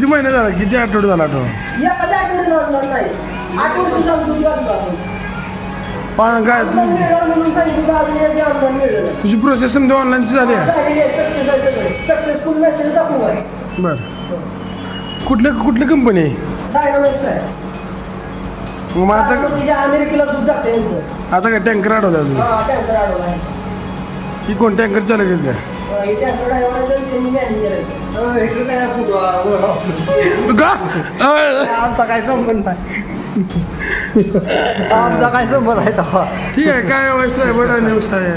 किती महिने झाला, किती आठवडे झाला तो? एखाद्या आठवडे झाला नाही, 8 वर्ष झालं दूध वाजलं. पण काय तुझी प्रोसेस समजा ऑनलाईनची झाली आहे? सक्सेसफुल मेसेज दाखवू आहे. बरं, कुठली कंपनी आहे? डायनामिक्स आहे. मग आता अमेरिकेला दूध जाते. आता काय टँकर अडवला तुझं? टँकर अडवला आहे. ही कोण टँकर चालक आहेत का? आमचा काय संबंध नाही. आमचा काय संबंध आहे तेव्हा. ठीक आहे, काय व्यवस्था आहे? बडा न्यूज आहे.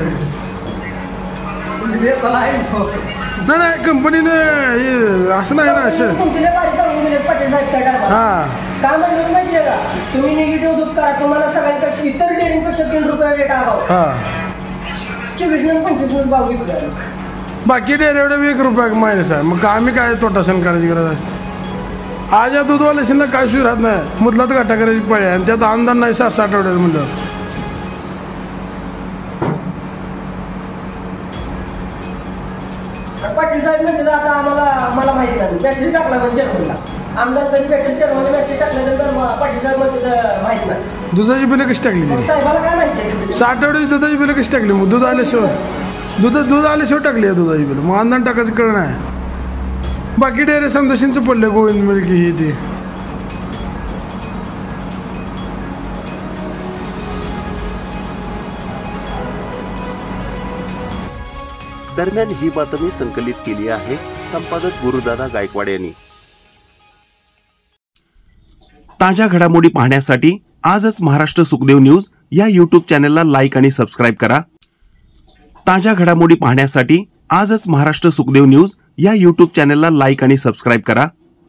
नाही कंपनीनं असं नाही ना असं. हां, काय म्हणलं माहिती आहे का, तुम्ही निगेटिव्ह दूध करा, तुम्हाला सगळ्यांपेक्षा इतर डेअरीपेक्षा 3 रुपये रेट आगाव. हां, 24-25 भाव विकला. बाकी डेअरी एवढं 1 रुपया मायनस आहे. मग आम्ही काय तोटा सहन करायची गरज आहे? आज या दूधवाल्याशींना काय सुविधा राहत नाही, मुदलात गाठा करायची पाळी आणि त्यात अनुदान नाही 7-6 आठवड्यात म्हणलं. पाटील साहेब म्हणते आता मला माहिती नाही, मेसेज टाकला म्हणजे चेअरमनला. आमदार कधी भेटेल चेअरमनला मेसेज टाकल्यानंतर पाटील साहेब म्हणते माहिती नाही. दुधाची बिलं कशी टाकली? साहेबाला काय माहिती? 6 आठवड्याची दुधाची बिलं कशी टाकली? मग दूध आल्याशिवाय टाकली आहे दुधाची बिलं. मग अनुदान टाकायचं कळ नाही. बाकी डेअरी समजा पडलं गोविंद मिल्की ही ती. दरम्यान ही बातमी संकलित केली आहे संपादक गुरुदादा गायकवाड यांनी. ताज्या घडामोडी पाहण्यासाठी आजच महाराष्ट्र सुखदेव न्यूज या यूट्यूब चॅनलला लाईक आणि सबस्क्राईब करा. ताज्या घडामोडी पाहण्यासाठी आजच महाराष्ट्र सुखदेव न्यूज या यूट्यूब चॅनलला लाईक आणि सबस्क्राईब करा.